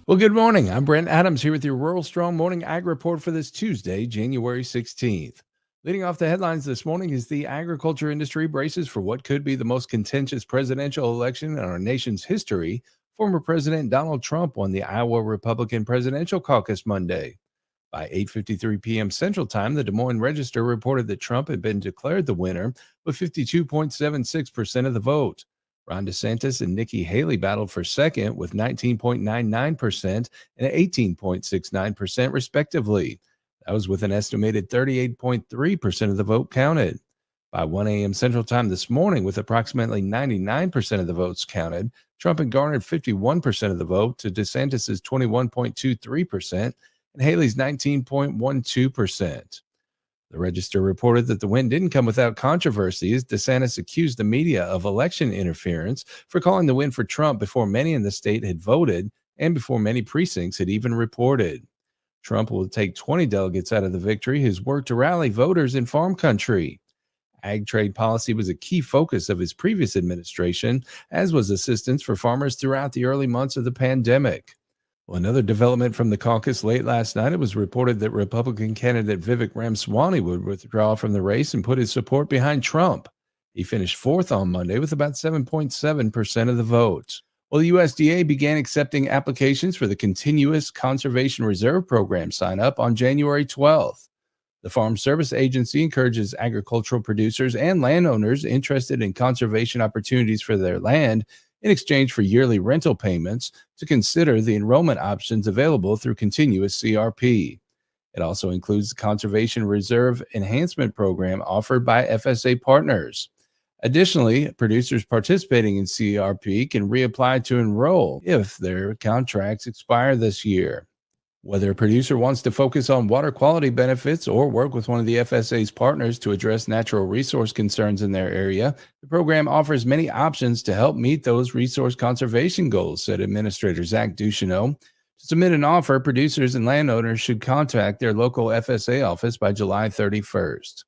Well, good morning. I'm Brent Adams here with your Rural Strong Morning Ag Report for this Tuesday, January 16th. Leading off the headlines this morning is the agriculture industry braces for what could be the most contentious presidential election in our nation's history. Former President Donald Trump won the Iowa Republican Presidential Caucus Monday. By 8:53 p.m. Central Time, the Des Moines Register reported that Trump had been declared the winner with 52.76% of the vote. Ron DeSantis and Nikki Haley battled for second with 19.99% and 18.69%, respectively. That was with an estimated 38.3% of the vote counted. By 1 a.m. Central Time this morning, with approximately 99% of the votes counted, Trump had garnered 51% of the vote to DeSantis' 21.23% and Haley's 19.12%. The Register reported that the win didn't come without controversy, as DeSantis accused the media of election interference for calling the win for Trump before many in the state had voted and before many precincts had even reported. Trump will take 20 delegates out of the victory, his work to rally voters in farm country. Ag trade policy was a key focus of his previous administration, as was assistance for farmers throughout the early months of the pandemic. Well, another development from the caucus late last night, it was reported that Republican candidate Vivek Ramaswamy would withdraw from the race and put his support behind Trump. He finished fourth on Monday with about 7.7% of the vote. Well, the USDA began accepting applications for the Continuous Conservation Reserve Program sign-up on January 12th. The Farm Service Agency encourages agricultural producers and landowners interested in conservation opportunities for their land in exchange for yearly rental payments to consider the enrollment options available through Continuous CRP. It also includes the Conservation Reserve Enhancement Program offered by FSA partners. Additionally, producers participating in CRP can reapply to enroll if their contracts expire this year. Whether a producer wants to focus on water quality benefits or work with one of the FSA's partners to address natural resource concerns in their area, the program offers many options to help meet those resource conservation goals, said Administrator Zach Ducheneau. To submit an offer, producers and landowners should contact their local FSA office by July 31st.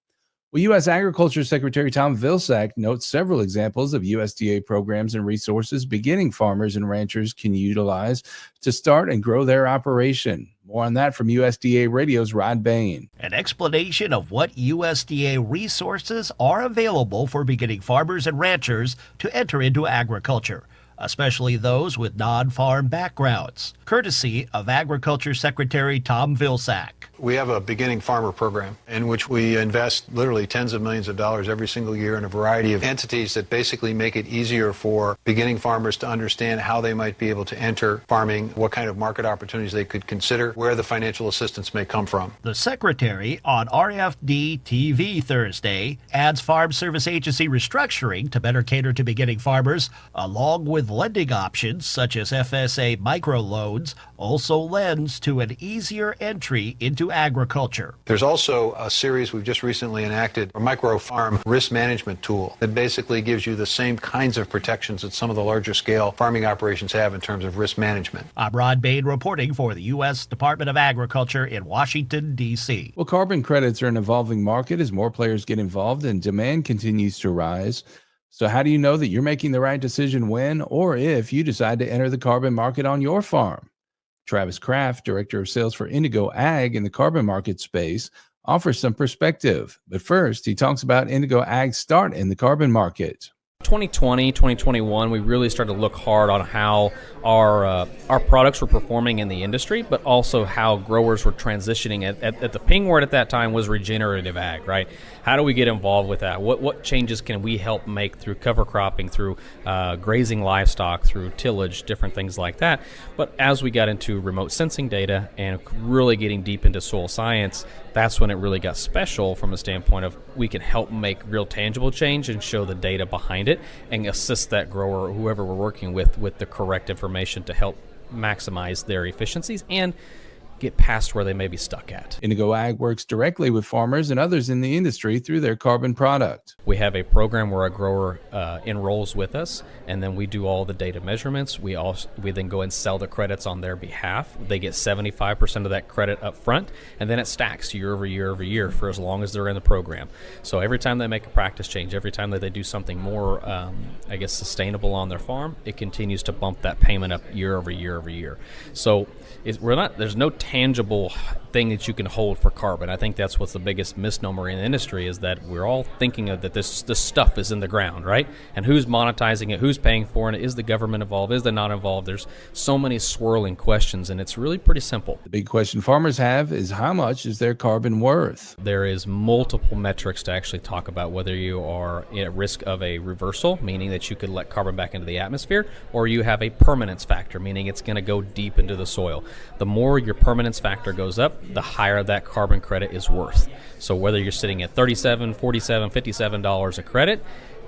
Well, U.S. Agriculture Secretary Tom Vilsack notes several examples of USDA programs and resources beginning farmers and ranchers can utilize to start and grow their operation. More on that from USDA Radio's Rod Bain. An explanation of what USDA resources are available for beginning farmers and ranchers to enter into agriculture, especially those with non-farm backgrounds, courtesy of Agriculture Secretary Tom Vilsack. We have a beginning farmer program in which we invest literally tens of millions of dollars every single year in a variety of entities that basically make it easier for beginning farmers to understand how they might be able to enter farming, what kind of market opportunities they could consider, where the financial assistance may come from. The Secretary on RFD TV Thursday adds Farm Service Agency restructuring to better cater to beginning farmers, along with lending options such as FSA microloans, also lends to an easier entry into agriculture. There's also a series we've just recently enacted, a micro farm risk management tool that basically gives you the same kinds of protections that some of the larger scale farming operations have in terms of risk management. I'm Rod Bain reporting for the U.S. Department of Agriculture in Washington, D.C. Well, carbon credits are an evolving market as more players get involved and demand continues to rise. So how do you know that you're making the right decision when or if you decide to enter the carbon market on your farm? Travis Kraft, Director of Sales for Indigo Ag in the carbon market space, offers some perspective. But first, he talks about Indigo Ag's start in the carbon market. 2020, 2021, we really started to look hard on how our products were performing in the industry, but also how growers were transitioning. At the ping word at that time was regenerative ag, right? How do we get involved with that? What changes can we help make through cover cropping, through grazing livestock, through tillage, different things like that? But as we got into remote sensing data and really getting deep into soil science, that's when it really got special from a standpoint of we can help make real tangible change and show the data behind it and assist that grower or whoever we're working with the correct information to help maximize their efficiencies and get past where they may be stuck at. Indigo Ag works directly with farmers and others in the industry through their carbon product. We have a program where a grower enrolls with us, and then we do all the data measurements. We then go and sell the credits on their behalf. They get 75% of that credit up front, and then it stacks year over year over year for as long as they're in the program. So every time they make a practice change, every time that they do something more, sustainable on their farm, it continues to bump that payment up year over year over year. So there's no tangible thing that you can hold for carbon. I think that's what's the biggest misnomer in the industry, is that we're all thinking of that this stuff is in the ground, right? And who's monetizing it, who's paying for it, is the government involved, is they not involved? There's so many swirling questions, and it's really pretty simple. The big question farmers have is, how much is their carbon worth? There is multiple metrics to actually talk about whether you are at risk of a reversal, meaning that you could let carbon back into the atmosphere, or you have a permanence factor, meaning it's going to go deep into the soil. The more your permanence factor goes up, the higher that carbon credit is worth. So whether you're sitting at $37, $47, $57 a credit,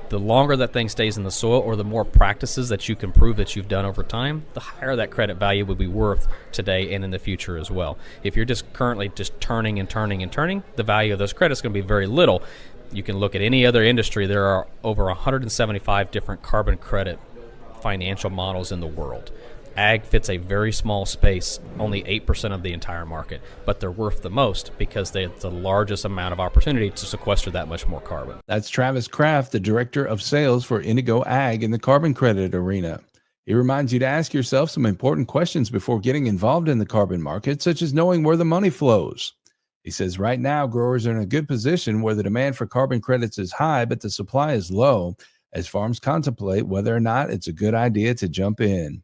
the longer that thing stays in the soil, or the more practices that you can prove that you've done over time, the higher that credit value would be worth today and in the future as well. If you're just currently just turning and turning and turning, the value of those credits is going to be very little. You can look at any other industry. There are over 175 different carbon credit financial models in the world. Ag fits a very small space, only 8% of the entire market, but they're worth the most because they have the largest amount of opportunity to sequester that much more carbon. That's Travis Kraft, the Director of Sales for Indigo Ag in the carbon credit arena. He reminds you to ask yourself some important questions before getting involved in the carbon market, such as knowing where the money flows. He says right now growers are in a good position where the demand for carbon credits is high, but the supply is low, as farms contemplate whether or not it's a good idea to jump in.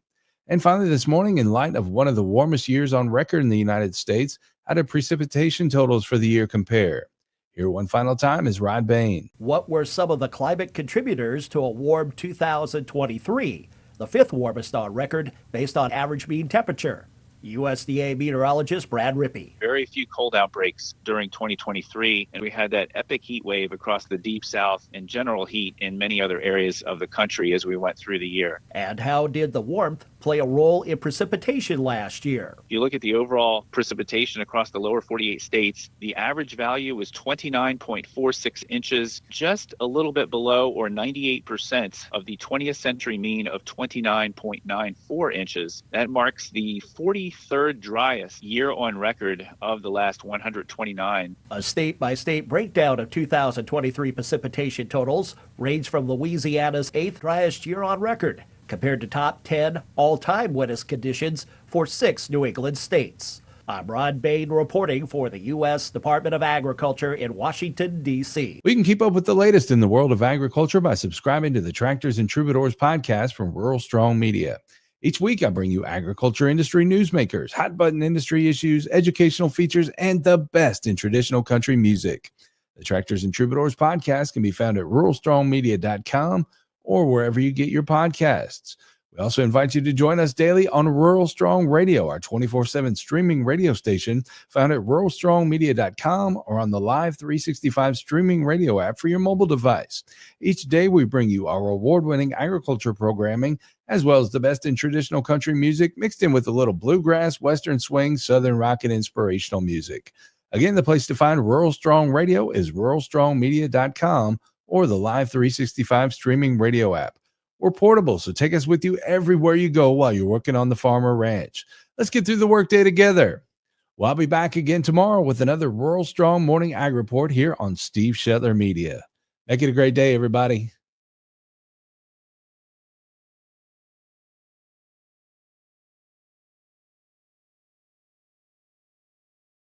And finally, this morning, in light of one of the warmest years on record in the United States, how did precipitation totals for the year compare? Here one final time is Rod Bain. What were some of the climate contributors to a warm 2023, the fifth warmest on record based on average mean temperature? USDA meteorologist Brad Rippey. Very few cold outbreaks during 2023, and we had that epic heat wave across the deep south and general heat in many other areas of the country as we went through the year. And how did the warmth play a role in precipitation last year? If you look at the overall precipitation across the lower 48 states, the average value was 29.46 inches, just a little bit below or 98% of the 20th century mean of 29.94 inches. That marks the 43rd driest year on record of the last 129. A state-by-state breakdown of 2023 precipitation totals range from Louisiana's 8th driest year on record, compared to top 10 all-time wettest conditions for 6 New England states. I'm Rod Bain reporting for the U.S. Department of Agriculture in Washington, D.C. We can keep up with the latest in the world of agriculture by subscribing to the Tractors and Troubadours podcast from Rural Strong Media. Each week, I bring you agriculture industry newsmakers, hot-button industry issues, educational features, and the best in traditional country music. The Tractors and Troubadours podcast can be found at ruralstrongmedia.com or wherever you get your podcasts. We also invite you to join us daily on Rural Strong Radio, our 24/7 streaming radio station found at ruralstrongmedia.com or on the Live 365 streaming radio app for your mobile device. Each day, we bring you our award-winning agriculture programming, as well as the best in traditional country music mixed in with a little bluegrass, western swing, southern rock, and inspirational music. Again, the place to find Rural Strong Radio is ruralstrongmedia.com or the Live 365 streaming radio app. We're portable, so take us with you everywhere you go while you're working on the farm or ranch. Let's get through the workday together. Well, I'll be back again tomorrow with another Rural Strong Morning Ag Report here on Steve Shetler Media. Make it a great day, everybody.